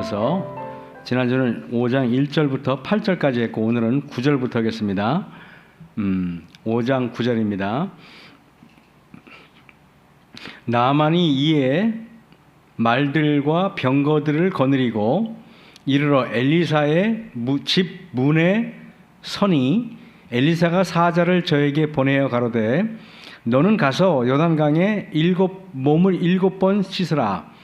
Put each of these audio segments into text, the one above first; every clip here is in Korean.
이어서 지난주는 5장 1절부터 8절까지 했고 오늘은 9절부터 하겠습니다. 5장 9절입니다. 나만이 이에 말들과 병거들을 거느리고 이르러 엘리사의 집 문에 서니 엘리사가 사자를 저에게 보내어 가로되 너는 가서 요단강에 몸을 7번 씻으라.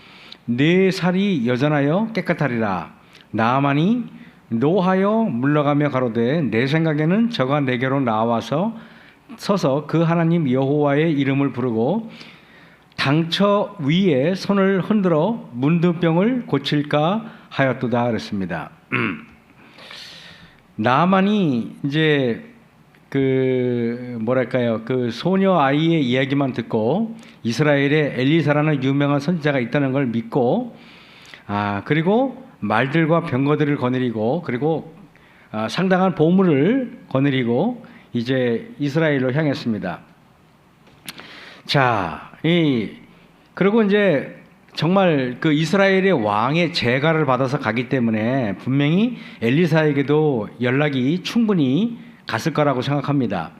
네 살이 여전하여 깨끗하리라. 나만이 노하여 물러가며 가로되 내 생각에는 저가 내게로 나와서 서서 그 하나님 여호와의 이름을 부르고 당처 위에 손을 흔들어 문둥병을 고칠까 하였도다 그랬습니다. 나만이 이제 그 소녀 아이의 이야기만 듣고 이스라엘에 엘리사라는 유명한 선지자가 있다는 걸 믿고 그리고 말들과 병거들을 거느리고 그리고 상당한 보물을 거느리고 이제 이스라엘로 향했습니다. 자, 그리고 이제 정말 그 이스라엘의 왕의 제가를 받아서 가기 때문에 분명히 엘리사에게도 연락이 충분히 갔을 거라고 생각합니다.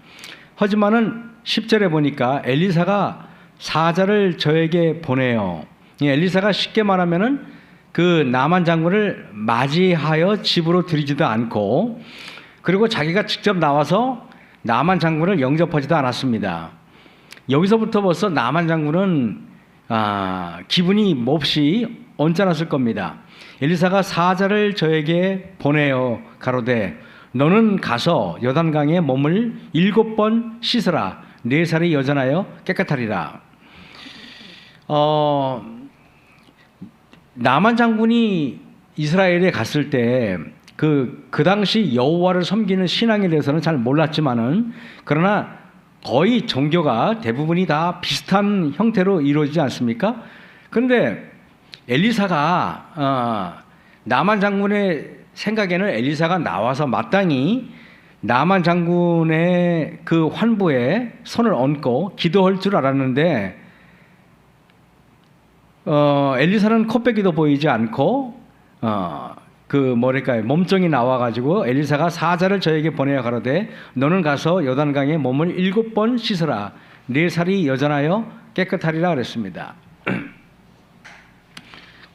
하지만은 10절에 보니까 엘리사가 사자를 저에게 보내요. 엘리사가 쉽게 말하면은 그 나만 장군을 맞이하여 집으로 들이지도 않고 그리고 자기가 직접 나와서 나만 장군을 영접하지도 않았습니다. 여기서부터 벌써 나만 장군은 기분이 몹시 언짢았을 겁니다. 엘리사가 사자를 저에게 보내어 가로되 너는 가서 요단강에 몸을 7번 씻으라. 네 살이 여전하여 깨끗하리라. 나만 장군이 이스라엘에 갔을 때 그 당시 여호와를 섬기는 신앙에 대해서는 잘 몰랐지만은 그러나 거의 종교가 대부분이 다 비슷한 형태로 이루어지지 않습니까? 그런데 엘리사가 나만 장군의 생각에는 엘리사가 나와서 마땅히 나만 장군의 그 환부에 손을 얹고 기도할 줄 알았는데 엘리사는 코빼기도 보이지 않고 몸종이 나와가지고 엘리사가 사자를 저에게 보내어 가로되 너는 가서 요단강에 몸을 7번 씻으라. 네 살이 여전하여 깨끗하리라 그랬습니다.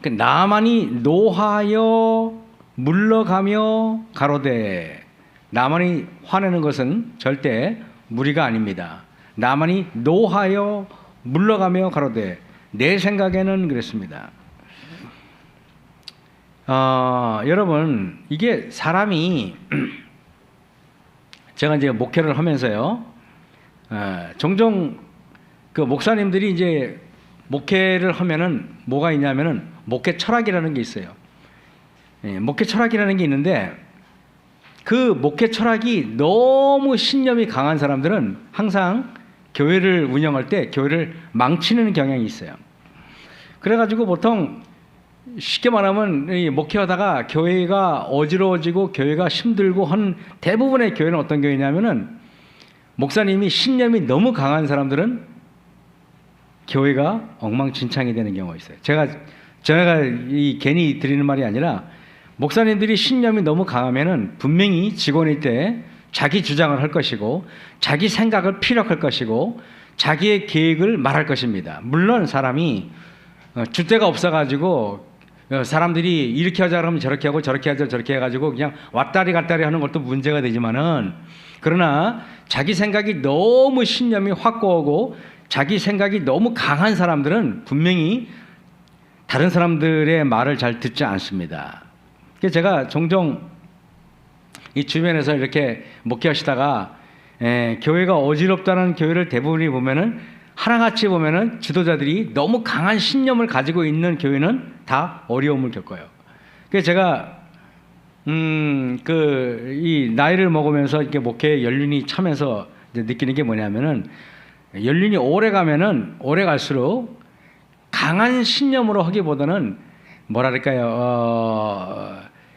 나만이 노하여 물러가며 가로되 나만이 화내는 것은 절대 무리가 아닙니다. 나만이 노하여 물러가며 가로되 내 생각에는 그랬습니다. 여러분 이게 사람이 제가 이제 목회를 하면서요 종종 그 목사님들이 이제 목회를 하면은 뭐가 있냐면은 목회 철학이라는 게 있어요. 목회 철학이라는 게 있는데 그 목회 철학이 너무 신념이 강한 사람들은 항상 교회를 운영할 때 교회를 망치는 경향이 있어요. 그래가지고 보통 쉽게 말하면 목회하다가 교회가 어지러워지고 교회가 힘들고 한 대부분의 교회는 어떤 교회냐면은 목사님이 신념이 너무 강한 사람들은 교회가 엉망진창이 되는 경우가 있어요. 제가 괜히 드리는 말이 아니라 목사님들이 신념이 너무 강하면은 분명히 직원일 때 자기 주장을 할 것이고 자기 생각을 피력할 것이고 자기의 계획을 말할 것입니다. 물론 사람이 줏대가 없어가지고 사람들이 이렇게 하자 그러면 저렇게 하고 저렇게 하자 저렇게 해가지고 그냥 왔다리 갔다리 하는 것도 문제가 되지만은 그러나 자기 생각이 너무 신념이 확고하고 자기 생각이 너무 강한 사람들은 분명히 다른 사람들의 말을 잘 듣지 않습니다. 그래서 제가 종종 이 주변에서 이렇게 목회하시다가 교회가 어지럽다는 교회를 대부분이 보면은 하나같이 보면은 지도자들이 너무 강한 신념을 가지고 있는 교회는 다 어려움을 겪어요. 그래서 제가 이 나이를 먹으면서 이렇게 목회 연륜이 차면서 이제 느끼는 게 뭐냐면은 연륜이 오래 가면은 오래 갈수록 강한 신념으로 하기보다는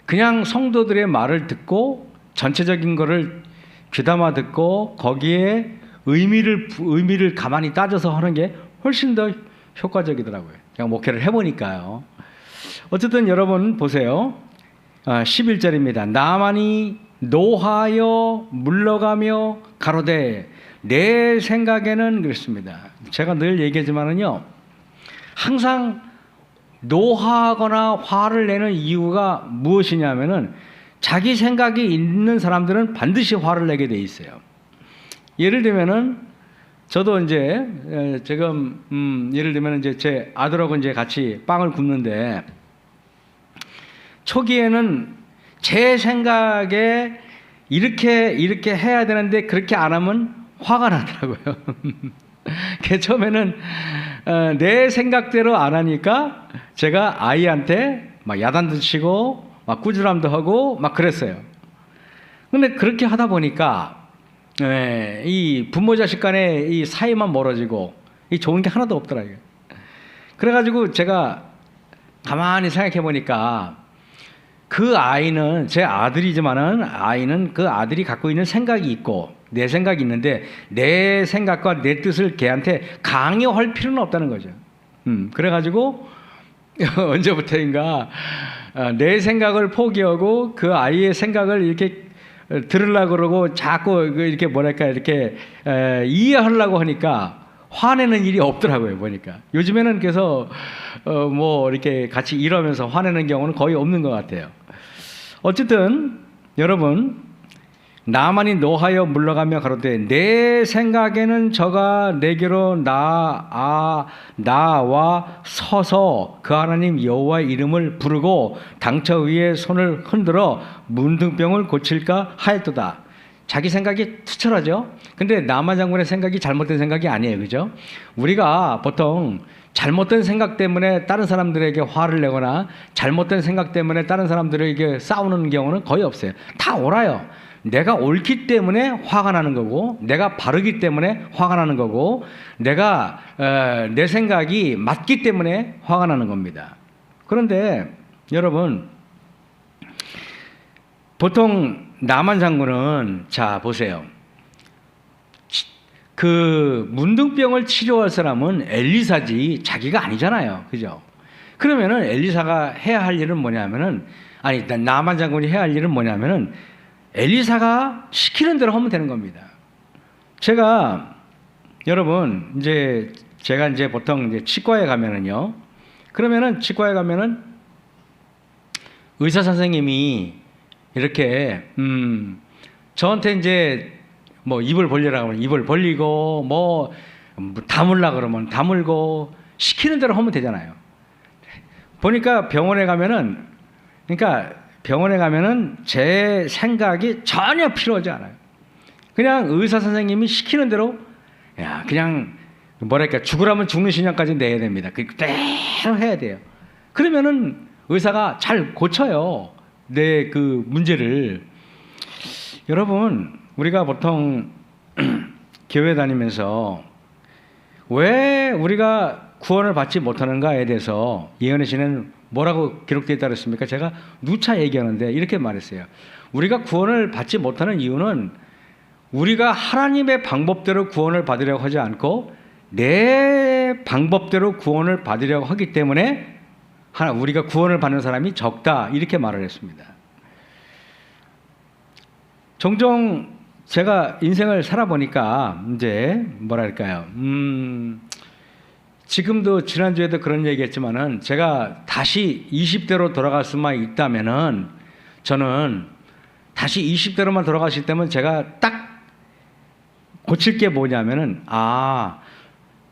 그냥 성도들의 말을 듣고 전체적인 거를 귀담아 듣고 거기에 의미를 가만히 따져서 하는 게 훨씬 더 효과적이더라고요. 그냥 목회를 해보니까요. 어쨌든 여러분 보세요. 11절입니다. 나만이 노하여 물러가며 가로되 내 생각에는 그렇습니다. 제가 늘 얘기하지만은요, 항상 노하거나 화를 내는 이유가 무엇이냐면은 자기 생각이 있는 사람들은 반드시 화를 내게 돼 있어요. 예를 들면은 저도 이제 지금 예를 들면 이제 제 아들하고 이제 같이 빵을 굽는데 초기에는 제 생각에 이렇게 해야 되는데 그렇게 안 하면 화가 나더라고요. 처음에는 내 생각대로 안 하니까 제가 아이한테 막 야단도 치고 막 꾸지람도 하고 막 그랬어요. 근데 그렇게 하다 보니까 이 부모 자식 간의 이 사이만 멀어지고 이 좋은 게 하나도 없더라고요. 그래가지고 제가 가만히 생각해 보니까 그 아이는 제 아들이지만은 아이는 그 아들이 갖고 있는 생각이 있고 내 생각이 있는데 내 생각과 내 뜻을 걔한테 강요할 필요는 없다는 거죠. 그래가지고 언제부터인가 내 생각을 포기하고 그 아이의 생각을 이렇게 들으려고 그러고 자꾸 이렇게 뭐랄까 이렇게 이해하려고 하니까 화내는 일이 없더라고요. 보니까 요즘에는 그래서 뭐 이렇게 같이 일하면서 화내는 경우는 거의 없는 것 같아요. 어쨌든 여러분, 나만이 노하여 물러가며 가로되 내 생각에는 저가 내게로 나와 서서 그 하나님 여호와의 이름을 부르고 당처 위에 손을 흔들어 문둥병을 고칠까 하였도다. 자기 생각이 투철하죠. 근데 남한 장군의 생각이 잘못된 생각이 아니에요. 그죠? 우리가 보통 잘못된 생각 때문에 다른 사람들에게 화를 내거나 잘못된 생각 때문에 다른 사람들에게 싸우는 경우는 거의 없어요. 다 옳아요. 내가 옳기 때문에 화가 나는 거고, 내가 바르기 때문에 화가 나는 거고, 내가 내 생각이 맞기 때문에 화가 나는 겁니다. 그런데 여러분, 보통 나만 장군은 자 보세요. 그 문둥병을 치료할 사람은 엘리사지 자기가 아니잖아요. 그죠? 그러면은 엘리사가 해야 할 일은 뭐냐면은, 아니 나만 장군이 해야 할 일은 뭐냐면은 엘리사가 시키는 대로 하면 되는 겁니다. 제가 여러분 제가 이제 보통 이제 치과에 가면은요, 그러면은 치과에 가면은 의사 선생님이 이렇게 저한테 이제 뭐 입을 벌리라고 하면 입을 벌리고 뭐 다물라 그러면 다물고 시키는 대로 하면 되잖아요. 보니까 병원에 가면은 제 생각이 전혀 필요하지 않아요. 그냥 의사 선생님이 시키는 대로 그냥 뭐랄까 죽으라면 죽는 신약까지 내야 됩니다. 그대로 해야 돼요. 그러면은 의사가 잘 고쳐요. 내 그 문제를. 여러분, 우리가 보통 교회 다니면서 왜 우리가 구원을 받지 못하는가에 대해서 예언의 시는 뭐라고 기록되어 있다 그랬습니까? 제가 누차 얘기하는데 이렇게 말했어요. 우리가 구원을 받지 못하는 이유는 우리가 하나님의 방법대로 구원을 받으려고 하지 않고 내 방법대로 구원을 받으려고 하기 때문에 우리가 구원을 받는 사람이 적다, 이렇게 말을 했습니다. 종종 제가 인생을 살아보니까 이제 뭐랄까요, 지금도 지난주에도 그런 얘기했지만은 제가 다시 20대로 돌아갈 수만 있다면은 저는 다시 20대로만 돌아갈 수 있다면 제가 딱 고칠 게 뭐냐면은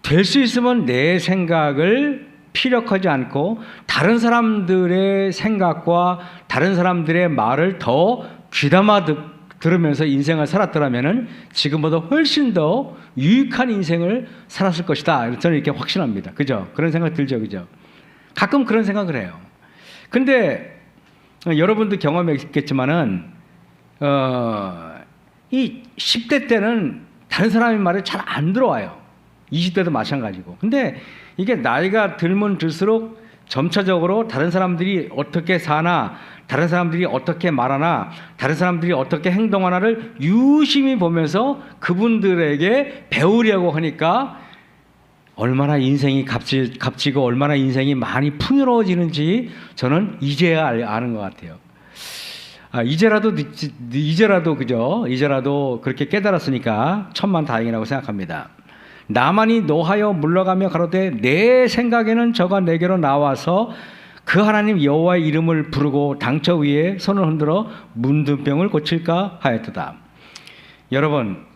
될 수 있으면 내 생각을 피력하지 않고 다른 사람들의 생각과 다른 사람들의 말을 더 귀담아 들으면서 인생을 살았더라면은 지금보다 훨씬 더 유익한 인생을 살았을 것이다. 저는 이렇게 확신합니다. 그죠? 그런 생각 들죠? 그죠? 가끔 그런 생각을 해요. 근데 여러분도 경험했겠지만은 이 10대 때는 다른 사람의 말을 잘 안 들어와요. 20대도 마찬가지고. 근데 이게 나이가 들면 들수록 점차적으로 다른 사람들이 어떻게 사나, 다른 사람들이 어떻게 말하나, 다른 사람들이 어떻게 행동하나를 유심히 보면서 그분들에게 배우려고 하니까 얼마나 인생이 값지고 얼마나 인생이 많이 풍요로워지는지 저는 이제야 아는 것 같아요. 이제라도 그렇게 깨달았으니까 천만다행이라고 생각합니다. 나만이 노하여 물러가며 가로되 내 생각에는 저가 내게로 나와서 그 하나님 여호와의 이름을 부르고 당처 위에 손을 흔들어 문둥병을 고칠까 하였도다. 여러분,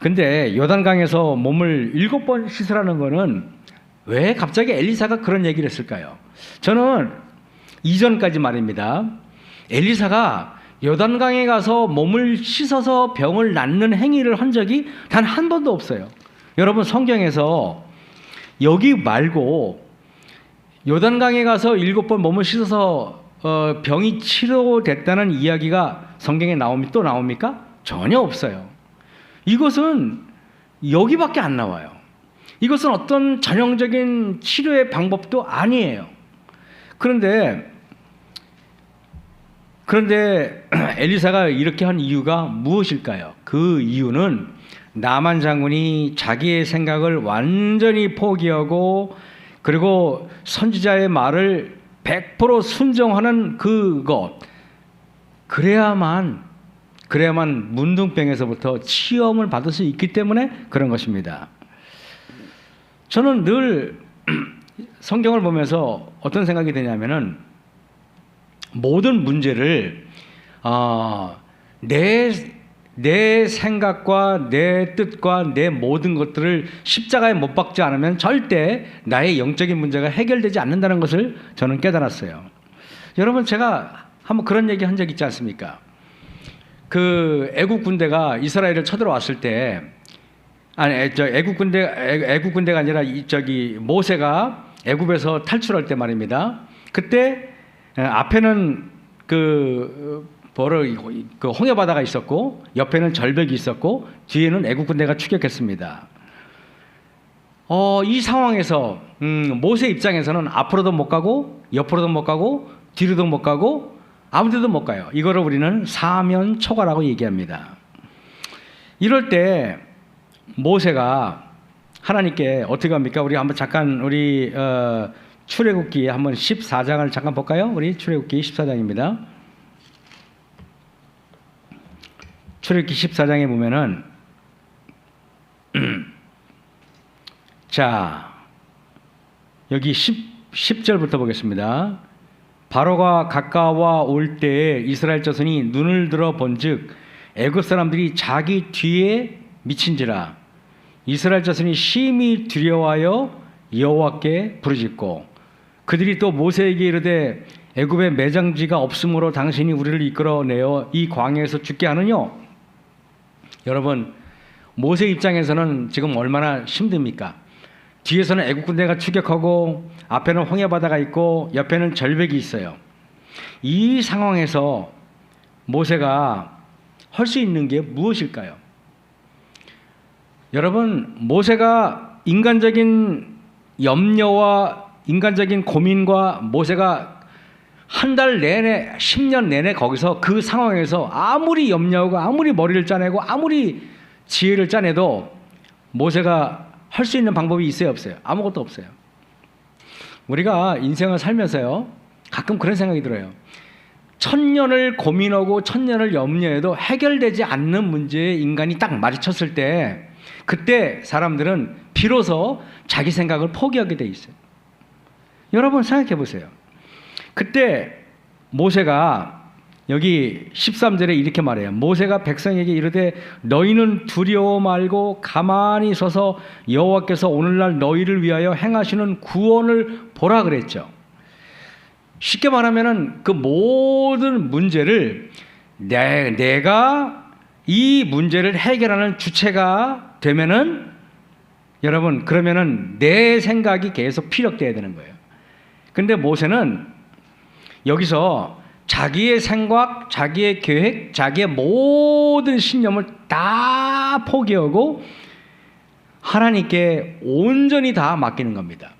근데 요단강에서 몸을 7번 씻으라는 거는 왜 갑자기 엘리사가 그런 얘기를 했을까요? 저는 이전까지 말입니다. 엘리사가 요단강에 가서 몸을 씻어서 병을 낫는 행위를 한 적이 단 한 번도 없어요. 여러분, 성경에서 여기 말고 요단강에 가서 7번 몸을 씻어서 병이 치료됐다는 이야기가 성경에 또 나옵니까? 전혀 없어요. 이것은 여기밖에 안 나와요. 이것은 어떤 전형적인 치료의 방법도 아니에요. 그런데 엘리사가 이렇게 한 이유가 무엇일까요? 그 이유는 나만 장군이 자기의 생각을 완전히 포기하고 그리고 선지자의 말을 100% 순종하는 그것, 그래야만 문둥병에서부터 치유를 받을 수 있기 때문에 그런 것입니다. 저는 늘 성경을 보면서 어떤 생각이 드냐면은 모든 문제를 내 생각과 내 뜻과 내 모든 것들을 십자가에 못 박지 않으면 절대 나의 영적인 문제가 해결되지 않는다는 것을 저는 깨달았어요. 여러분, 제가 한번 그런 얘기 한 적 있지 않습니까? 그 애국 군대가 이스라엘을 쳐들어왔을 때, 애국 군대가 아니라 모세가 애굽에서 탈출할 때 말입니다. 그때 앞에는 그 홍해 바다가 있었고 옆에는 절벽이 있었고 뒤에는 애국 군대가 추격했습니다. 이 상황에서 모세 입장에서는 앞으로도 못 가고 옆으로도 못 가고 뒤로도 못 가고 아무 데도 못 가요. 이거를 우리는 사면초가라고 얘기합니다. 이럴 때 모세가 하나님께 어떻게 합니까? 우리 한번 잠깐 출애굽기 한번 14장을 잠깐 볼까요? 우리 출애굽기 14장입니다. 출애굽기 14장에 보면은 자, 여기 10절부터 보겠습니다. 바로가 가까워 올 때에 이스라엘 자손이 눈을 들어 본즉 애굽 사람들이 자기 뒤에 미친지라. 이스라엘 자손이 심히 두려워하여 여호와께 부르짖고 그들이 또 모세에게 이르되 애굽에 매장지가 없으므로 당신이 우리를 이끌어내어 이 광야에서 죽게 하느뇨. 여러분, 모세 입장에서는 지금 얼마나 힘듭니까? 뒤에서는 애국 군대가 추격하고 앞에는 홍해 바다가 있고 옆에는 절벽이 있어요. 이 상황에서 모세가 할 수 있는 게 무엇일까요? 여러분, 모세가 인간적인 염려와 인간적인 고민과 모세가 한 달 내내 10년 내내 거기서 그 상황에서 아무리 염려하고 아무리 머리를 짜내고 아무리 지혜를 짜내도 모세가 할 수 있는 방법이 있어요, 없어요? 아무것도 없어요. 우리가 인생을 살면서요, 가끔 그런 생각이 들어요. 1000년을 고민하고 1000년을 염려해도 해결되지 않는 문제에 인간이 딱 마주쳤을 때 그때 사람들은 비로소 자기 생각을 포기하게 돼 있어요. 여러분 생각해 보세요. 그때 모세가 여기 13절에 이렇게 말해요. 모세가 백성에게 이르되 너희는 두려워 말고 가만히 서서 여호와께서 오늘날 너희를 위하여 행하시는 구원을 보라 그랬죠. 쉽게 말하면은 그 모든 문제를 내가 이 문제를 해결하는 주체가 되면은 여러분 그러면은 내 생각이 계속 피력돼야 되는 거예요. 근데 모세는 여기서 자기의 생각, 자기의 계획, 자기의 모든 신념을 다 포기하고 하나님께 온전히 다 맡기는 겁니다.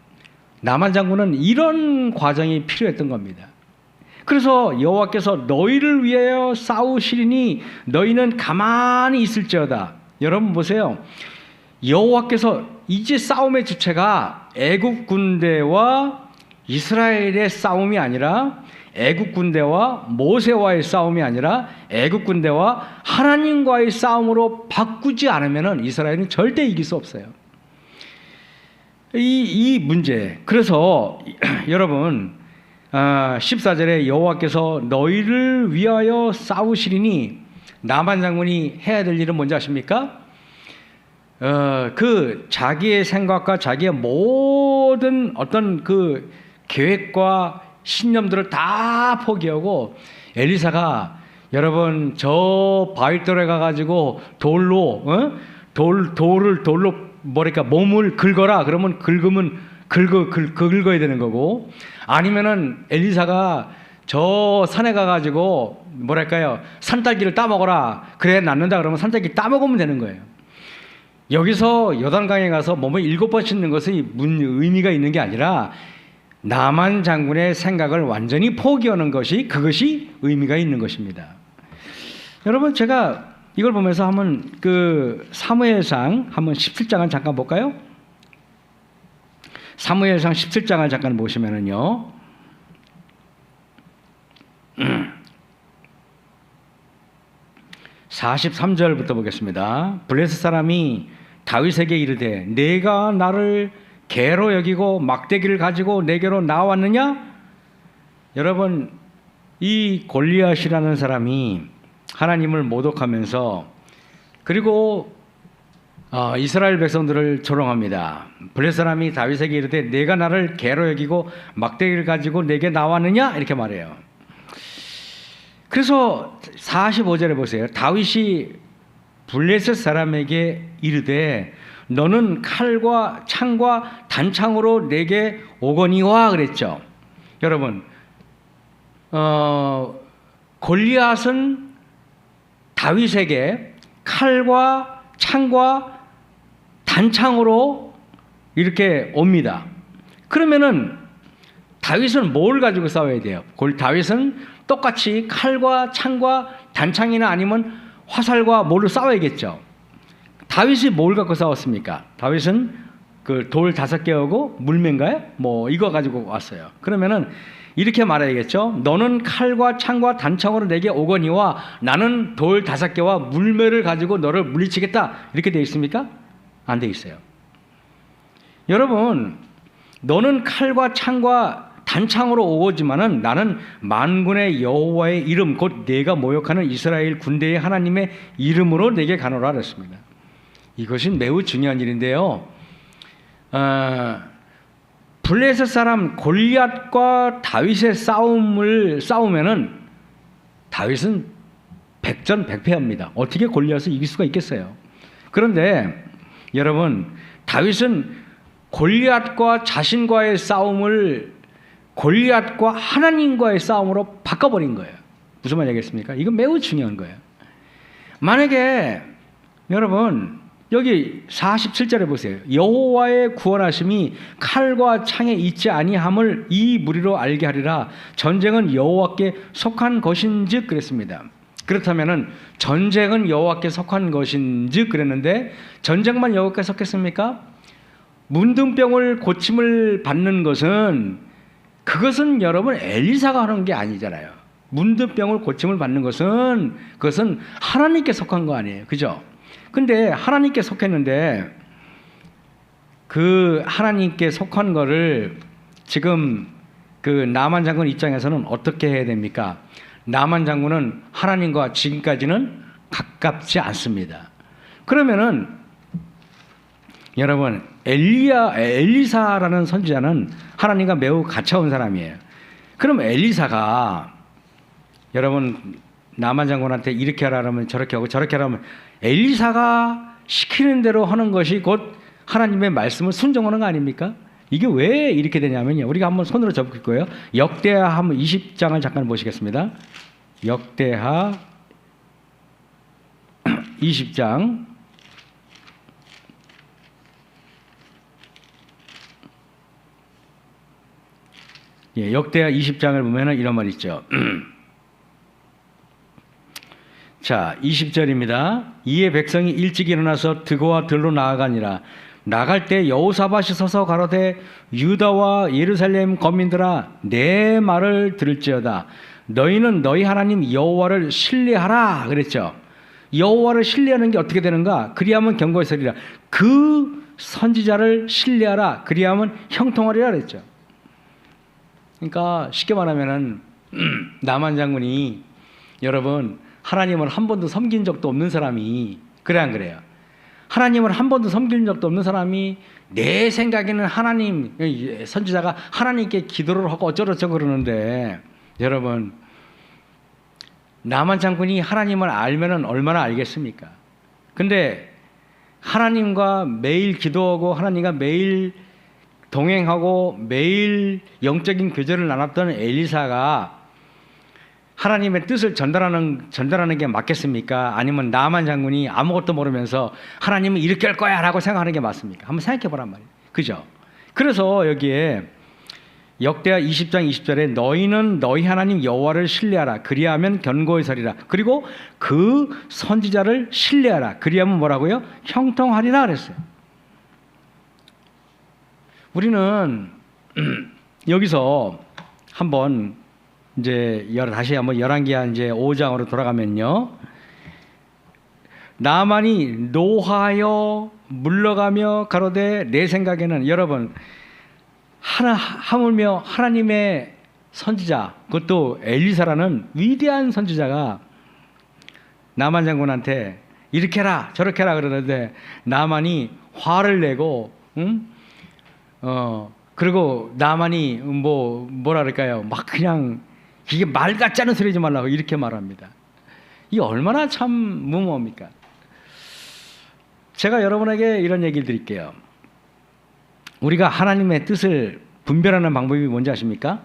나만 장군은 이런 과정이 필요했던 겁니다. 그래서 여호와께서 너희를 위하여 싸우시리니 너희는 가만히 있을지어다. 여러분 보세요. 여호와께서 이제 싸움의 주체가 애국 군대와 이스라엘의 싸움이 아니라 애국 군대와 모세와의 싸움이 아니라 애국 군대와 하나님과의 싸움으로 바꾸지 않으면 이스라엘은 절대 이길 수 없어요. 이 문제. 그래서 여러분 14절에 여호와께서 너희를 위하여 싸우시리니 나만 장군이 해야 될 일은 뭔지 아십니까? 그 자기의 생각과 자기의 모든 어떤 그 계획과 신념들을 다 포기하고 엘리사가 여러분 저 바위돌에 가가지고 돌로 돌로 뭐랄까 몸을 긁어라 그러면 긁어야 되는 거고, 아니면은 엘리사가 저 산에 가가지고 뭐랄까요 산딸기를 따먹어라 그래 낫는다 그러면 산딸기 따먹으면 되는 거예요. 여기서 요단강에 가서 몸을 7번 씻는 것이 의미가 있는 게 아니라 나만 장군의 생각을 완전히 포기하는 것이 그것이 의미가 있는 것입니다. 여러분 제가 이걸 보면서 한번 그 사무엘상 한번 17장을 잠깐 볼까요? 사무엘상 17장을 잠깐 보시면은요. 43절부터 보겠습니다. 블레셋 사람이 다윗에게 이르되 내가 나를 개로 여기고 막대기를 가지고 내게로 나왔느냐? 여러분 이 골리앗이라는 사람이 하나님을 모독하면서 그리고 이스라엘 백성들을 조롱합니다. 블레셋 사람이 다윗에게 이르되 내가 나를 개로 여기고 막대기를 가지고 내게 나왔느냐? 이렇게 말해요. 그래서 45절에 보세요. 다윗이 블레셋 사람에게 이르되 너는 칼과 창과 단창으로 내게 오거니와 그랬죠. 여러분 골리앗은 다윗에게 칼과 창과 단창으로 이렇게 옵니다. 그러면은 다윗은 뭘 가지고 싸워야 돼요? 다윗은 똑같이 칼과 창과 단창이나 아니면 화살과 뭘로 싸워야겠죠. 다윗이 뭘 갖고 싸웠습니까? 다윗은 그 돌 5개하고 물매인가요? 뭐 이거 가지고 왔어요. 그러면은 이렇게 말해야겠죠. 너는 칼과 창과 단창으로 내게 오거니와 나는 돌 5개와 물매를 가지고 너를 물리치겠다. 이렇게 되어 있습니까? 안 되어 있어요. 여러분 너는 칼과 창과 단창으로 오지만은 나는 만군의 여호와의 이름 곧 내가 모욕하는 이스라엘 군대의 하나님의 이름으로 내게 가노라 그랬습니다. 이것은 매우 중요한 일인데요. 블레셋 사람 골리앗과 다윗의 싸우면은 다윗은 백전백패합니다. 어떻게 골리앗을 이길 수가 있겠어요? 그런데 여러분 다윗은 골리앗과 자신과의 싸움을 골리앗과 하나님과의 싸움으로 바꿔버린 거예요. 무슨 말이겠습니까? 이건 매우 중요한 거예요. 만약에 여러분 여기 47절에 보세요. 여호와의 구원하심이 칼과 창에 있지 아니함을 이 무리로 알게 하리라. 전쟁은 여호와께 속한 것인즉 그랬습니다. 그렇다면은 전쟁은 여호와께 속한 것인즉 그랬는데 전쟁만 여호와께 속했습니까? 문둥병을 고침을 받는 것은 그것은 여러분 엘리사가 하는 게 아니잖아요. 문둥병을 고침을 받는 것은 그것은 하나님께 속한 거 아니에요. 그죠? 근데 하나님께 속했는데 그 하나님께 속한 거를 지금 그 나만 장군 입장에서는 어떻게 해야 됩니까? 나만 장군은 하나님과 지금까지는 가깝지 않습니다. 그러면은 여러분 엘리사라는 선지자는 하나님과 매우 가까운 사람이에요. 그럼 엘리사가 여러분 나만 장군한테 이렇게 하라면 저렇게 하고 저렇게 하라면 엘리사가 시키는 대로 하는 것이 곧 하나님의 말씀을 순종하는 거 아닙니까? 이게 왜 이렇게 되냐면요. 우리가 한번 손으로 접을 거예요. 역대하 한번 20장을 잠깐 보시겠습니다. 역대하 20장 역대하 20장을 보면은 이런 말이 있죠. 자, 20절입니다. 이에 백성이 일찍 일어나서 드고와 들로 나아가니라. 나갈 때 여호사밧이 서서 가로되 유다와 예루살렘 거민들아 내 말을 들을지어다. 너희는 너희 하나님 여호와를 신뢰하라 그랬죠. 여호와를 신뢰하는 게 어떻게 되는가? 그리하면 견고해서리라. 그 선지자를 신뢰하라. 그리하면 형통하리라 그랬죠. 그러니까 쉽게 말하면은 나만 장군이 여러분 하나님을 한 번도 섬긴 적도 없는 사람이 그래 안 그래요? 하나님을 한 번도 섬긴 적도 없는 사람이 내 생각에는 하나님 선지자가 하나님께 기도를 하고 어쩌고저쩌고 그러는데 여러분 나만 장군이 하나님을 알면은 얼마나 알겠습니까? 근데 하나님과 매일 기도하고 하나님과 매일 동행하고 매일 영적인 교제를 나눴던 엘리사가 하나님의 뜻을 전달하는 게 맞겠습니까? 아니면 나만 장군이 아무것도 모르면서 하나님은 이렇게 할 거야 라고 생각하는 게 맞습니까? 한번 생각해 보란 말이에요. 그죠? 그래서 여기에 역대하 20장 20절에 너희는 너희 하나님 여호와를 신뢰하라. 그리하면 견고해서리라. 그리고 그 선지자를 신뢰하라. 그리하면 뭐라고요? 형통하리라 그랬어요. 우리는 여기서 한번 이제 다시 한번 열왕기하 이제 5장으로 돌아가면요. 나만이 노하여 물러가며 가로되 내 생각에는 여러분 하물며 하나님의 선지자 그것도 엘리사라는 위대한 선지자가 나만 장군한테 이렇게 해라 저렇게 해라 그러는데 나만이 화를 내고 그리고 나만이 뭐라 그럴까요? 막 그냥 이게 말 같지 않은 소리 하지 말라고 이렇게 말합니다. 이게 얼마나 참 무모합니까? 제가 여러분에게 이런 얘기를 드릴게요. 우리가 하나님의 뜻을 분별하는 방법이 뭔지 아십니까?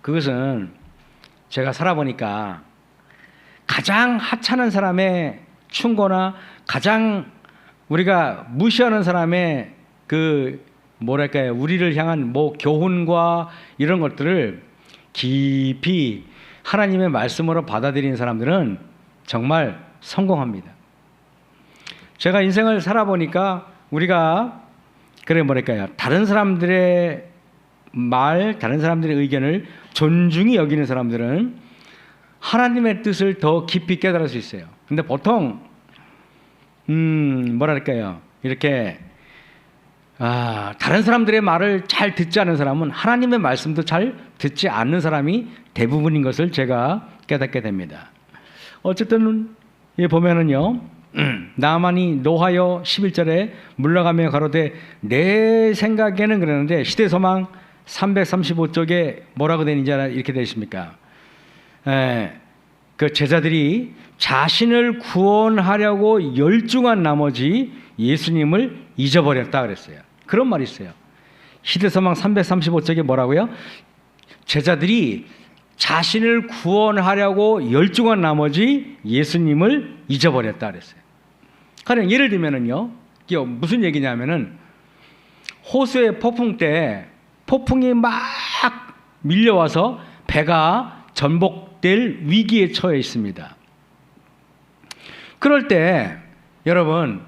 그것은 제가 살아보니까 가장 하찮은 사람의 충고나 가장 우리가 무시하는 사람의 그 뭐랄까요? 우리를 향한 교훈과 이런 것들을 깊이 하나님의 말씀으로 받아들이는 사람들은 정말 성공합니다. 제가 인생을 살아보니까 우리가 다른 사람들의 말, 다른 사람들의 의견을 존중히 여기는 사람들은 하나님의 뜻을 더 깊이 깨달을 수 있어요. 근데 보통 이렇게 다른 사람들의 말을 잘 듣지 않는 사람은 하나님의 말씀도 잘 듣지 않는 사람이 대부분인 것을 제가 깨닫게 됩니다. 어쨌든 보면은요. 나만이 노하여 11절에 물러가며 가로되 내 생각에는 그러는데 시대소망 335쪽에 뭐라고 되는지 이렇게 되어 있습니까? 그 제자들이 자신을 구원하려고 열중한 나머지 예수님을 잊어버렸다 그랬어요. 그런 말이 있어요. 시대소망 335쪽에 뭐라고요? 제자들이 자신을 구원하려고 열중한 나머지 예수님을 잊어버렸다 그랬어요. 가령 예를 들면은요, 이게 무슨 얘기냐면은 호수의 폭풍 때 폭풍이 막 밀려와서 배가 전복될 위기에 처해 있습니다. 그럴 때 여러분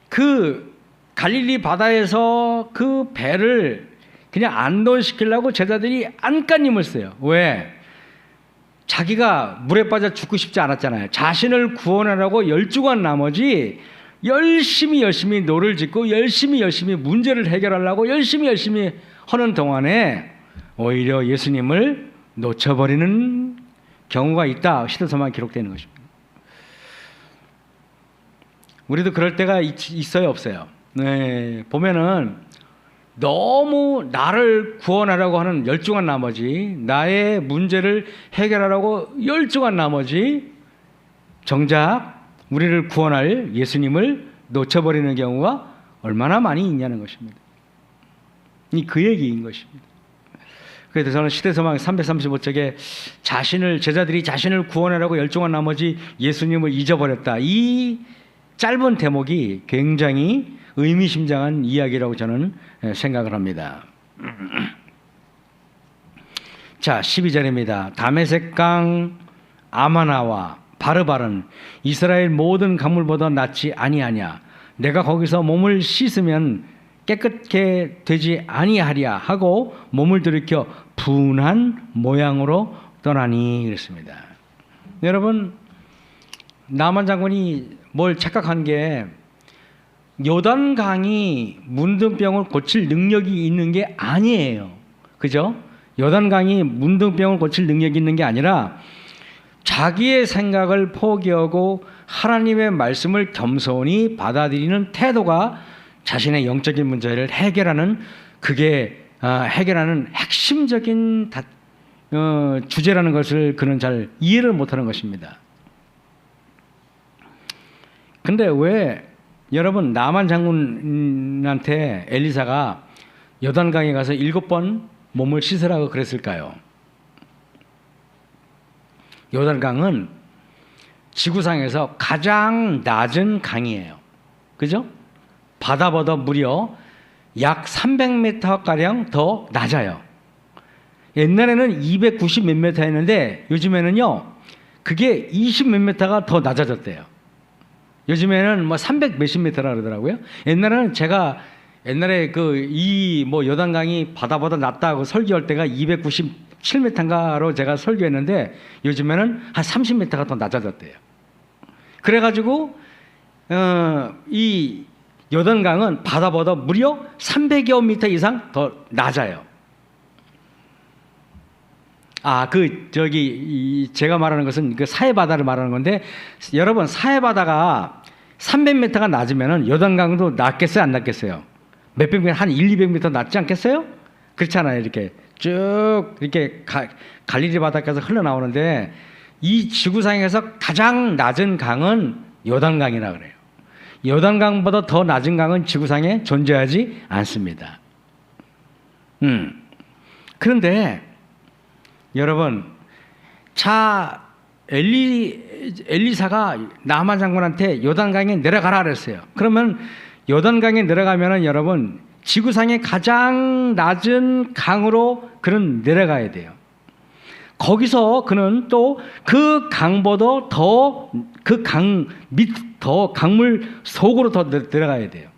그 갈릴리 바다에서 그 배를 그냥 안전시키려고 제자들이 안간힘을 써요. 왜? 자기가 물에 빠져 죽고 싶지 않았잖아요. 자신을 구원하려고 열중한 나머지 열심히 노를 짓고 열심히 문제를 해결하려고 열심히 하는 동안에 오히려 예수님을 놓쳐버리는 경우가 있다. 시대서만 기록되는 것입니다. 우리도 그럴 때가 있어요, 없어요? 네, 보면은 너무 나를 구원하려고 하는 열중한 나머지 나의 문제를 해결하려고 열중한 나머지 정작 우리를 구원할 예수님을 놓쳐버리는 경우가 얼마나 많이 있냐는 것입니다. 그 얘기인 것입니다. 그래서 저는 시대서망 335쪽에 제자들이 자신을 구원하려고 열중한 나머지 예수님을 잊어버렸다. 이 짧은 대목이 굉장히 의미심장한 이야기라고 저는 생각을 합니다. 자, 12절입니다. 다메섹강 아마나와 바르바른 이스라엘 모든 강물보다 낫지 아니하냐. 내가 거기서 몸을 씻으면 깨끗게 되지 아니하랴 하고 몸을 들이켜 분한 모양으로 떠나니 그랬습니다. 여러분, 나만 장군이 뭘 착각한 게 요단강이 문둥병을 고칠 능력이 있는 게 아니에요. 그죠? 요단강이 문둥병을 고칠 능력이 있는 게 아니라 자기의 생각을 포기하고 하나님의 말씀을 겸손히 받아들이는 태도가 자신의 영적인 문제를 해결하는 해결하는 핵심적인 주제라는 것을 그는 잘 이해를 못하는 것입니다. 근데 왜 여러분 나만 장군한테 엘리사가 요단강에 가서 7번 몸을 씻으라고 그랬을까요? 요단강은 지구상에서 가장 낮은 강이에요. 그죠? 바다보다 무려 약 300m가량 더 낮아요. 옛날에는 290 몇 m였는데 요즘에는요 그게 20 몇 m가 더 낮아졌대요. 요즘에는 뭐 300 몇십 m라 그러더라고요. 옛날에는 제가 옛날에 요단강이 바다보다 낮다고 설교할 때가 297m인가로 제가 설교했는데 요즘에는 한 30m가 더 낮아졌대요. 그래가지고 이 요단강은 바다보다 무려 300여 미터 이상 더 낮아요. 제가 말하는 것은 그 사해바다를 말하는 건데, 여러분, 사해바다가 300m가 낮으면은 요단강도 낮겠어요, 안 낮겠어요? 몇백 미터, 한 1, 200m 낮지 않겠어요? 그렇잖아요. 이렇게 쭉 이렇게 갈릴리 바닷가에서 흘러나오는데 이 지구상에서 가장 낮은 강은 요단강이라 그래요. 요단강보다 더 낮은 강은 지구상에 존재하지 않습니다. 그런데 여러분, 엘리사가 나만 장군한테 요단강에 내려가라 그랬어요. 그러면 요단강에 내려가면은 여러분 지구상의 가장 낮은 강으로 그는 내려가야 돼요. 거기서 그는 또 그 강보다 더 그 강 더 강물 속으로 더 내려가야 돼요.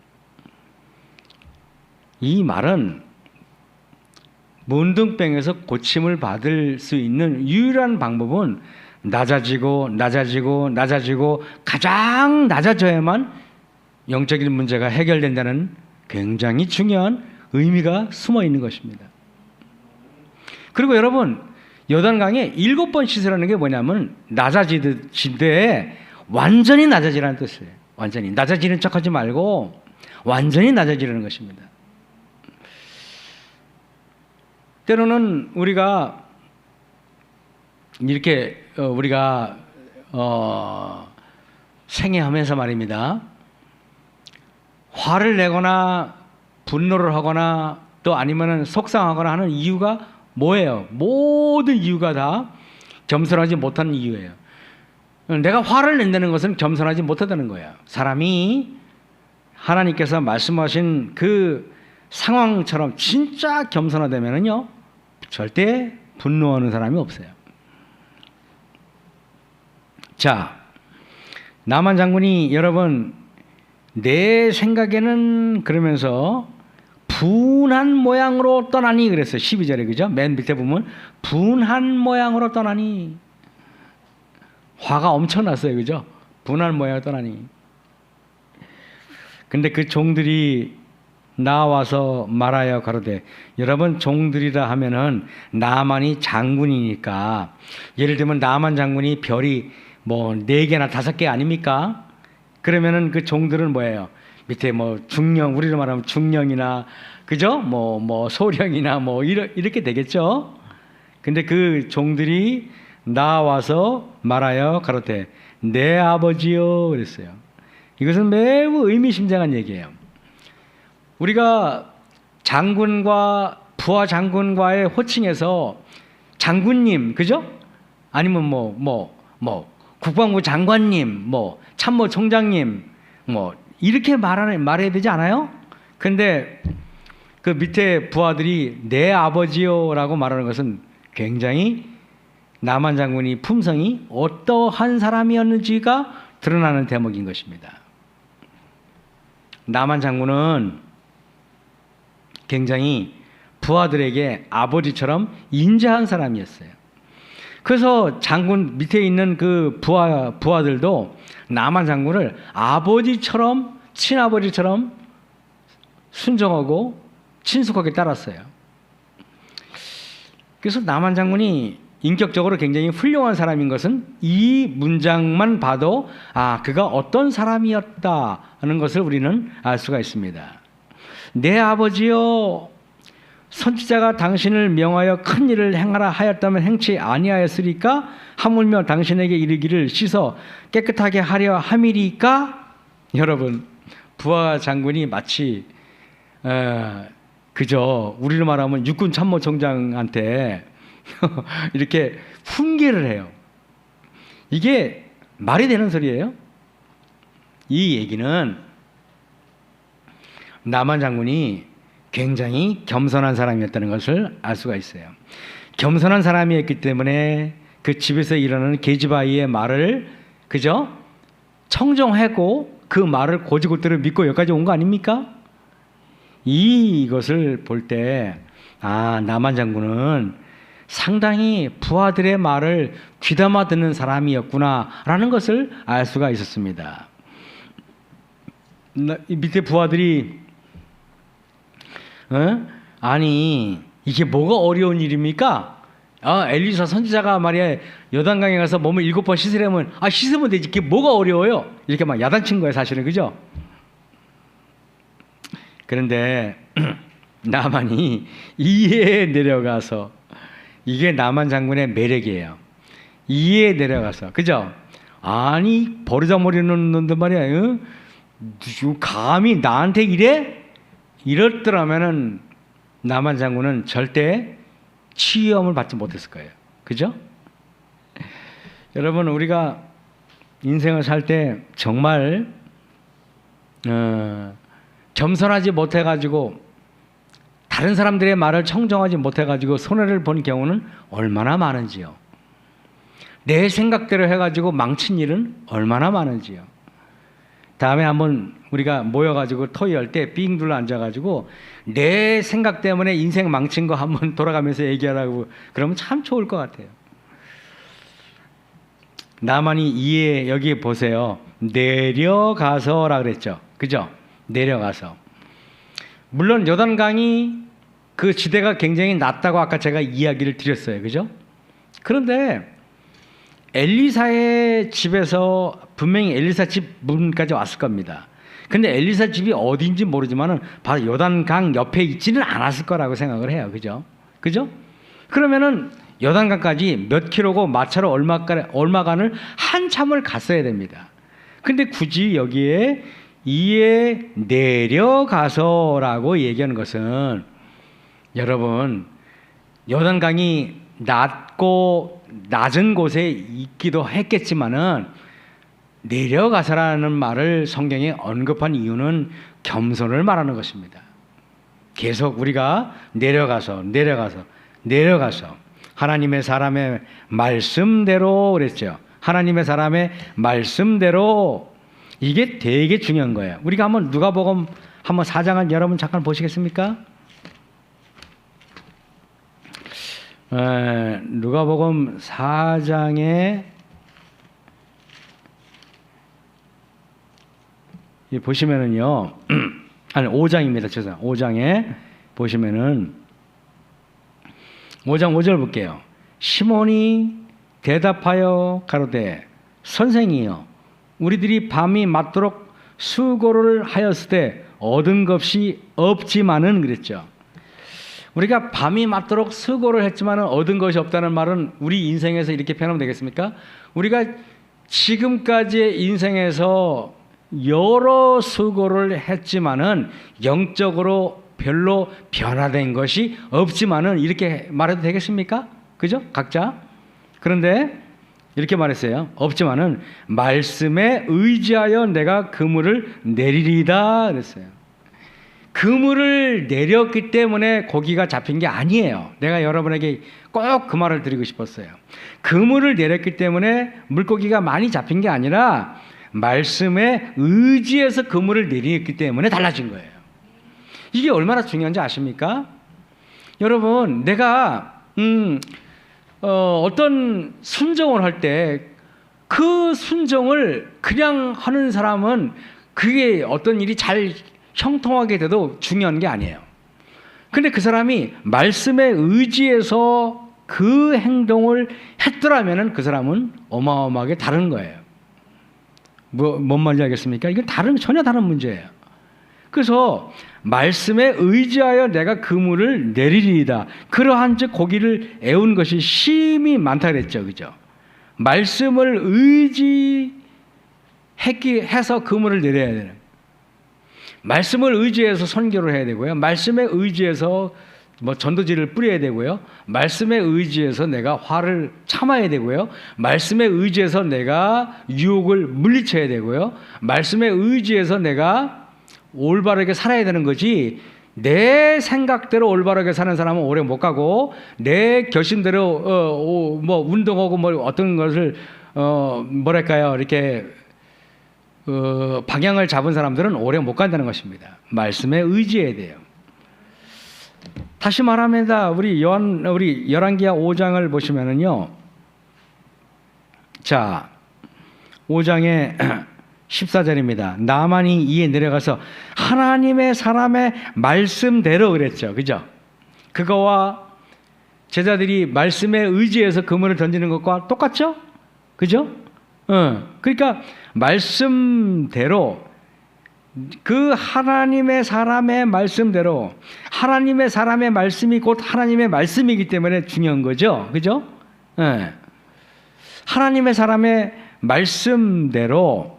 이 말은 문둥병에서 고침을 받을 수 있는 유일한 방법은 낮아지고 가장 낮아져야만 영적인 문제가 해결된다는 굉장히 중요한 의미가 숨어 있는 것입니다. 그리고 여러분, 요단강에 7번 씻으라는 게 뭐냐면 낮아지되 완전히 낮아지라는 뜻이에요. 완전히 낮아지는 척하지 말고 완전히 낮아지라는 것입니다. 때로는 우리가 이렇게 생애하면서 말입니다. 화를 내거나 분노를 하거나 또 아니면은 속상하거나 하는 이유가 뭐예요? 모든 이유가 다 겸손하지 못하는 이유예요. 내가 화를 낸다는 것은 겸손하지 못하다는 거예요. 사람이 하나님께서 말씀하신 그 상황처럼 진짜 겸손하다면은요, 절대 분노하는 사람이 없어요. 자, 나만 장군이 여러분, 내 생각에는 그러면서 분한 모양으로 떠나니 그랬어요. 12절에, 그죠? 맨 밑에 보면 분한 모양으로 떠나니. 화가 엄청났어요. 그죠? 분한 모양으로 떠나니. 근데 그 종들이 나와서 말하여 가로되, 여러분, 종들이라 하면은 나만이 장군이니까, 예를 들면 나만 장군이 별이 뭐 4개나 5개 아닙니까? 그러면은 그 종들은 뭐예요? 밑에 뭐 중령, 우리로 말하면 중령이나, 그죠? 뭐 소령이나 뭐 이렇게 되겠죠? 근데 그 종들이 나와서 말하여 가로되, 내 아버지요 그랬어요. 이것은 매우 의미심장한 얘기예요. 우리가 장군과 부하 장군과의 호칭에서 장군님, 그죠? 아니면 국방부 장관님, 참모총장님, 이렇게 말해야 되지 않아요? 근데 그 밑에 부하들이 내 아버지요라고 말하는 것은 굉장히 나만 장군이 품성이 어떠한 사람이었는지가 드러나는 대목인 것입니다. 나만 장군은 굉장히 부하들에게 아버지처럼 인자한 사람이었어요. 그래서 장군 밑에 있는 그 부하들도 나만 장군을 아버지처럼, 친아버지처럼 순종하고 친숙하게 따랐어요. 그래서 나만 장군이 인격적으로 굉장히 훌륭한 사람인 것은 이 문장만 봐도 그가 어떤 사람이었다 하는 것을 우리는 알 수가 있습니다. 내 아버지여, 선지자가 당신을 명하여 큰 일을 행하라 하였다면 행치 아니하였으리까? 하물며 당신에게 이르기를 씻어 깨끗하게 하려 함이리까? 여러분, 부하 장군이 마치 그저 우리로 말하면 육군 참모총장한테 이렇게 훈계를 해요. 이게 말이 되는 소리예요? 이 얘기는 나만 장군이 굉장히 겸손한 사람이었다는 것을 알 수가 있어요. 겸손한 사람이었기 때문에 그 집에서 일어나는 계집아이의 말을 그저 청정하고 그 말을 고지고대로 믿고 여기까지 온 거 아닙니까? 이것을 볼 때 나만 장군은 상당히 부하들의 말을 귀담아 듣는 사람이었구나라는 것을 알 수가 있었습니다. 밑에 부하들이 아니 이게 뭐가 어려운 일입니까? 엘리사 선지자가 말이야 요단강에 가서 몸을 7번 씻으려면 씻으면 되지, 이게 뭐가 어려워요? 이렇게 막 야단친 거예요, 사실은. 그죠? 그런데 나만이 이에 내려가서, 이게 나만 장군의 매력이에요. 이에 내려가서, 그죠? 아니 버르장머리는 놈들 말이야, 감히 나한테 이래? 이렇더라면은 나만 장군은 절대 치유함을 받지 못했을 거예요. 그죠? 여러분, 우리가 인생을 살 때 정말 겸손하지 못해가지고 다른 사람들의 말을 청정하지 못해가지고 손해를 본 경우는 얼마나 많은지요. 내 생각대로 해가지고 망친 일은 얼마나 많은지요. 다음에 한번 우리가 모여가지고 토의할 때 삥 둘러 앉아가지고 내 생각 때문에 인생 망친 거 한번 돌아가면서 얘기하라고 그러면 참 좋을 것 같아요. 나만이 여기 보세요. 내려가서라 그랬죠. 그죠? 내려가서. 물론 요단강이 그 지대가 굉장히 낮다고 아까 제가 이야기를 드렸어요. 그죠? 그런데 엘리사의 집에서 분명히 엘리사 집 문까지 왔을 겁니다. 근데 엘리사 집이 어디인지 모르지만은 바로 요단강 옆에 있지는 않았을 거라고 생각을 해요. 그죠? 그죠? 그러면은 요단강까지 몇 킬로고 마차로 얼마간을 한참을 갔어야 됩니다. 근데 굳이 여기에 이에 내려가서라고 얘기하는 것은, 여러분, 요단강이 낮은 곳에 있기도 했겠지만은 내려가서라는 말을 성경에 언급한 이유는 겸손을 말하는 것입니다. 계속 우리가 내려가서 하나님의 사람의 말씀대로 그랬죠. 하나님의 사람의 말씀대로, 이게 되게 중요한 거예요. 우리가 한번 누가복음 한번 4장을 여러분 잠깐 보시겠습니까? 누가복음 4장에 보시면은요, 아니 5장입니다. 죄송합니다. 5장에 보시면은 5장 5절 볼게요. 시몬이 대답하여 가로되 선생이여, 우리들이 밤이 맞도록 수고를 하였을 때 얻은 것이 없지만은, 그랬죠. 우리가 밤이 맞도록 수고를 했지만은 얻은 것이 없다는 말은 우리 인생에서 이렇게 표현하면 되겠습니까? 우리가 지금까지의 인생에서 여러 수고를 했지만은 영적으로 별로 변화된 것이 없지만은, 이렇게 말해도 되겠습니까? 그죠? 각자. 그런데 이렇게 말했어요. 없지만은 말씀에 의지하여 내가 그물을 내리리다 그랬어요. 그물을 내렸기 때문에 고기가 잡힌 게 아니에요. 내가 여러분에게 꼭 그 말을 드리고 싶었어요. 그물을 내렸기 때문에 물고기가 많이 잡힌 게 아니라 말씀에 의지해서 그물을 내렸기 때문에 달라진 거예요. 이게 얼마나 중요한지 아십니까? 여러분, 내가 어떤 순종을 할 때 그 순종을 그냥 하는 사람은 그게 어떤 일이 잘 형통하게 돼도 중요한 게 아니에요. 근데 그 사람이 말씀에 의지해서 그 행동을 했더라면 그 사람은 어마어마하게 다른 거예요. 뭔 말인지 알겠습니까? 이건 전혀 다른 문제예요. 그래서 말씀에 의지하여 내가 그물을 내리리이다. 그러한즉 고기를 애운 것이 심히 많다 그랬죠, 그죠? 말씀을 의지해서 그물을 내려야 되는. 말씀을 의지해서 선교를 해야 되고요. 말씀에 의지해서 전도지를 뿌려야 되고요. 말씀에 의지해서 내가 화를 참아야 되고요. 말씀에 의지해서 내가 유혹을 물리쳐야 되고요. 말씀에 의지해서 내가 올바르게 살아야 되는 거지, 내 생각대로 올바르게 사는 사람은 오래 못 가고 내 결심대로 운동하고 어떤 것을 뭐랄까요, 이렇게 방향을 잡은 사람들은 오래 못 간다는 것입니다. 말씀에 의지해야 돼요. 다시 말합니다. 우리 열왕기하 5장을 보시면은요. 자, 5장에 14절입니다. 나만이 이에 내려가서 하나님의 사람의 말씀대로 그랬죠. 그죠? 그거와 제자들이 말씀에 의지해서 그물을 던지는 것과 똑같죠? 그죠? 그러니까 말씀대로, 그 하나님의 사람의 말씀대로, 하나님의 사람의 말씀이 곧 하나님의 말씀이기 때문에 중요한 거죠. 그죠? 하나님의 사람의 말씀대로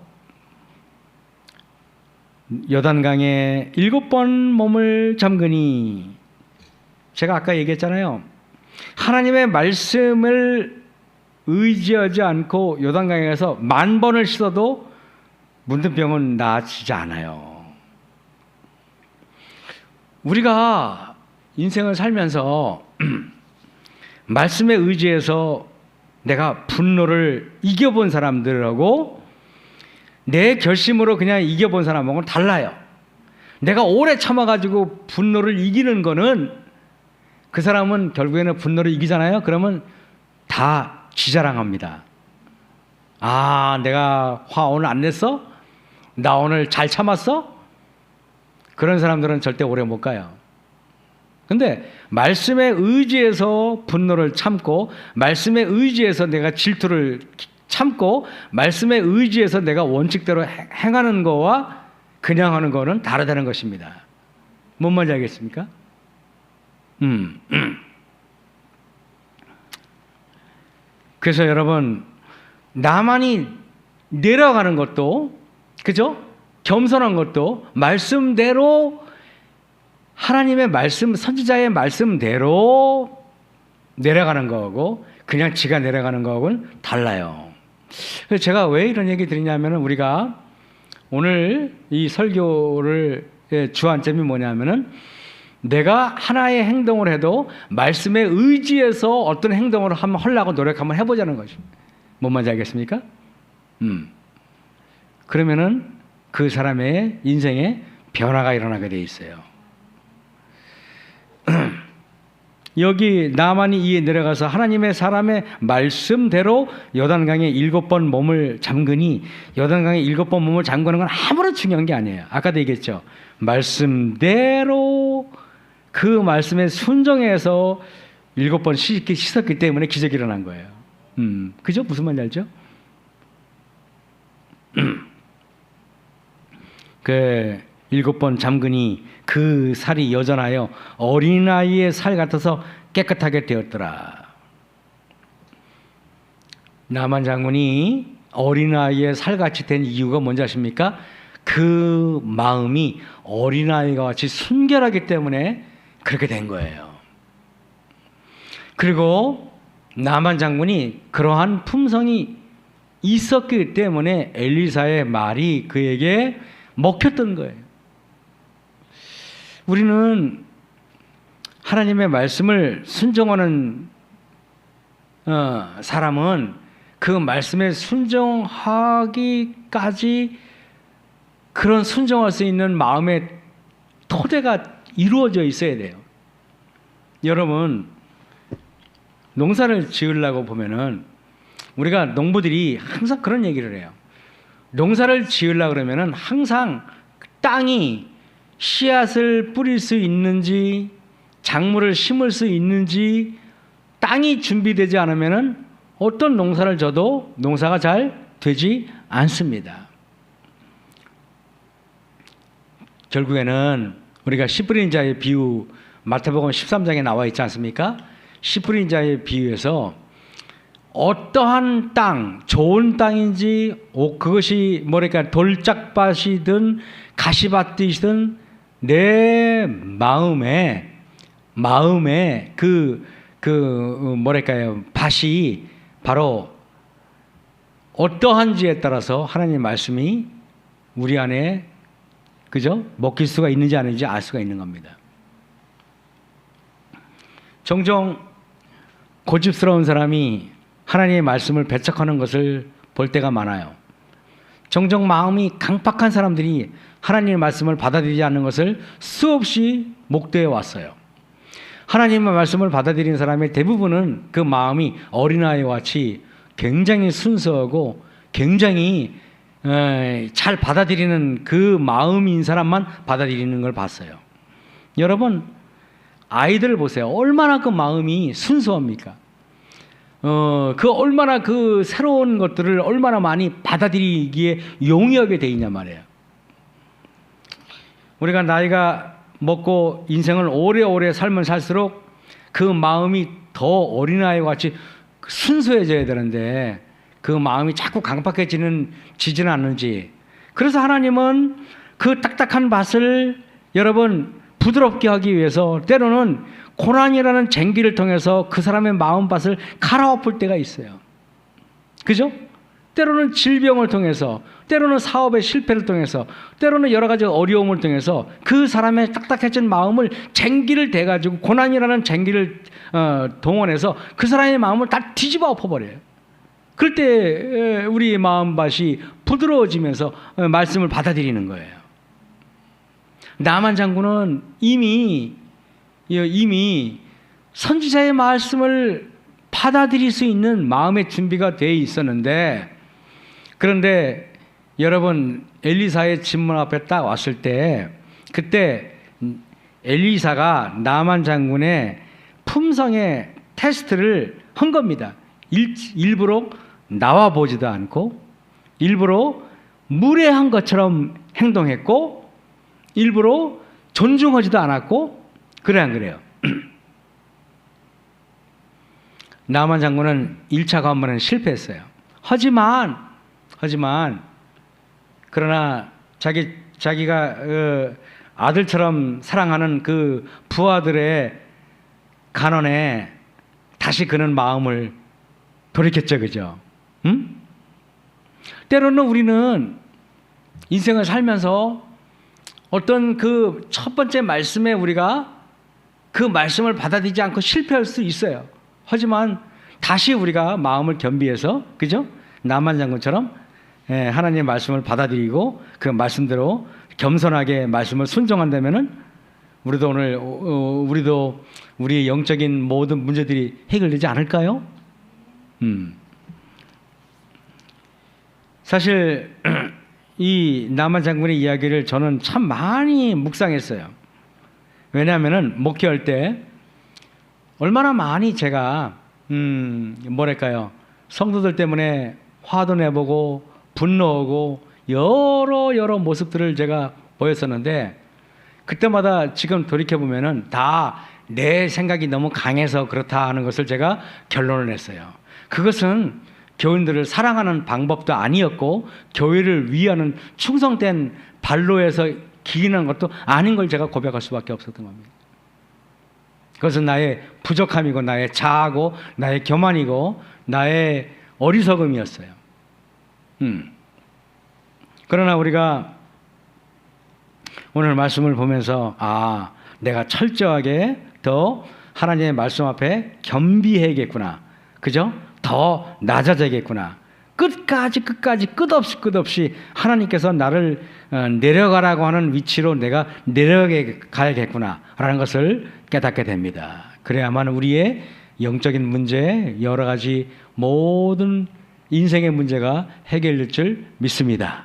요단강에 7번 몸을 잠그니, 제가 아까 얘기했잖아요. 하나님의 말씀을 의지하지 않고 요단강에 가서 10,000번을 씻어도 문둥병은 나아지지 않아요. 우리가 인생을 살면서 말씀에 의지해서 내가 분노를 이겨본 사람들하고 내 결심으로 그냥 이겨본 사람하고는 달라요. 내가 오래 참아가지고 분노를 이기는 거는, 그 사람은 결국에는 분노를 이기잖아요. 그러면 다 지자랑합니다. 아, 내가 화 오늘 안 냈어? 나 오늘 잘 참았어? 그런 사람들은 절대 오래 못 가요. 근데 말씀에 의지해서 분노를 참고, 말씀에 의지해서 내가 질투를 참고, 말씀에 의지해서 내가 원칙대로 행하는 거와 그냥 하는 거는 다르다는 것입니다. 뭔 말인지 알겠습니까? 그래서 여러분, 나만이 내려가는 것도, 그죠? 겸손한 것도 말씀대로, 하나님의 말씀, 선지자의 말씀대로 내려가는 거하고 그냥 지가 내려가는 거하고는 달라요. 그래서 제가 왜 이런 얘기 드리냐면, 우리가 오늘 이 설교를 주안점이 뭐냐면은, 내가 하나의 행동을 해도 말씀에 의지해서 어떤 행동을 하려고 노력 한번 해보자는 거죠. 뭔 말인지 알겠습니까? 그러면은 그 사람의 인생에 변화가 일어나게 돼 있어요. 여기 나만이 이에 내려가서 하나님의 사람의 말씀대로 요단강에 7번 몸을 잠그니, 요단강에 7번 몸을 잠그는 건 아무런 중요한 게 아니에요. 아까도 얘기했죠. 말씀대로 그 말씀에 순종해서 7번 씻었기 때문에 기적이 일어난 거예요. 그죠? 무슨 말인지 알죠? 그 7번 잠그니 그 살이 여전하여 어린아이의 살 같아서 깨끗하게 되었더라. 나만 장군이 어린아이의 살같이 된 이유가 뭔지 아십니까? 그 마음이 어린아이와 같이 순결하기 때문에 그렇게 된 거예요. 그리고 나만 장군이 그러한 품성이 있었기 때문에 엘리사의 말이 그에게 먹혔던 거예요. 우리는 하나님의 말씀을 순종하는 사람은 그 말씀에 순종하기까지 그런 순종할 수 있는 마음의 토대가 이루어져 있어야 돼요. 여러분, 농사를 지으려고 보면은 우리가 농부들이 항상 그런 얘기를 해요. 농사를 지으려고 그러면은 항상 땅이 씨앗을 뿌릴 수 있는지, 작물을 심을 수 있는지, 땅이 준비되지 않으면은 어떤 농사를 져도 농사가 잘 되지 않습니다. 결국에는 우리가 씨 뿌리는 자의 비유, 마태복음 13장에 나와 있지 않습니까? 씨 뿌리는 자의 비유에서 어떠한 땅, 좋은 땅인지, 그것이 뭐랄까 돌짝밭이든 가시밭이든 내 마음에 뭐랄까요, 밭이 바로 어떠한지에 따라서 하나님의 말씀이 우리 안에, 그죠? 먹힐 수가 있는지 아닌지 알 수가 있는 겁니다. 종종 고집스러운 사람이 하나님의 말씀을 배척하는 것을 볼 때가 많아요. 종종 마음이 강팍한 사람들이 하나님의 말씀을 받아들이지 않는 것을 수없이 목도해 왔어요. 하나님의 말씀을 받아들이는 사람의 대부분은 그 마음이 어린아이와 같이 굉장히 순수하고 굉장히 잘 받아들이는 그 마음인 사람만 받아들이는 걸 봤어요. 여러분, 아이들을 보세요. 얼마나 그 마음이 순수합니까? 얼마나 그 새로운 것들을 얼마나 많이 받아들이기에 용이하게 돼 있냐 말이에요. 우리가 나이가 먹고 인생을 오래오래 살면 살수록 그 마음이 더 어린아이와 같이 순수해져야 되는데 그 마음이 자꾸 강팍해지는 지지는 않는지. 그래서 하나님은 그 딱딱한 밭을 여러분 부드럽게 하기 위해서 때로는 고난이라는 쟁기를 통해서 그 사람의 마음밭을 갈아엎을 때가 있어요. 그죠? 때로는 질병을 통해서, 때로는 사업의 실패를 통해서, 때로는 여러 가지 어려움을 통해서 그 사람의 딱딱해진 마음을 쟁기를 대가지고 고난이라는 쟁기를 동원해서 그 사람의 마음을 다 뒤집어 엎어버려요. 그럴 때 우리의 마음밭이 부드러워지면서 말씀을 받아들이는 거예요. 나만 장군은 이미 선지자의 말씀을 받아들일 수 있는 마음의 준비가 돼 있었는데, 그런데 여러분 엘리사의 집문 앞에 딱 왔을 때 그때 엘리사가 나만 장군의 품성의 테스트를 한 겁니다. 일부러 나와 보지도 않고 일부러 무례한 것처럼 행동했고 일부러 존중하지도 않았고, 그래 안 그래요? 나만 장군은 1차 관문은 실패했어요. 하지만 그러나 자기가 아들처럼 사랑하는 그 부하들의 간언에 다시 그는 마음을 돌이켰죠. 그죠? 응? 때로는 우리는 인생을 살면서 어떤 그 첫 번째 말씀에 우리가 그 말씀을 받아들이지 않고 실패할 수 있어요. 하지만 다시 우리가 마음을 겸비해서, 그죠? 나만 장군처럼 하나님의 말씀을 받아들이고 그 말씀대로 겸손하게 말씀을 순종한다면은 우리도 우리의 영적인 모든 문제들이 해결되지 않을까요? 사실 이 나만 장군의 이야기를 저는 참 많이 묵상했어요. 왜냐하면은 목회할 때 얼마나 많이 제가 뭐랄까요, 성도들 때문에 화도 내보고 분노하고 여러 모습들을 제가 보였었는데, 그때마다 지금 돌이켜보면은 다 내 생각이 너무 강해서 그렇다 하는 것을 제가 결론을 냈어요. 그것은 교인들을 사랑하는 방법도 아니었고 교회를 위하는 충성된 발로에서 기인한 것도 아닌 걸 제가 고백할 수밖에 없었던 겁니다. 그것은 나의 부족함이고 나의 자아고 나의 교만이고 나의 어리석음이었어요. 그러나 우리가 오늘 말씀을 보면서 내가 철저하게 더 하나님의 말씀 앞에 겸비해야겠구나. 그죠? 더 낮아져야겠구나. 끝까지 끝없이 하나님께서 나를 내려가라고 하는 위치로 내가 내려가야겠구나라는 것을 깨닫게 됩니다. 그래야만 우리의 영적인 문제, 여러 가지 모든 인생의 문제가 해결될 줄 믿습니다.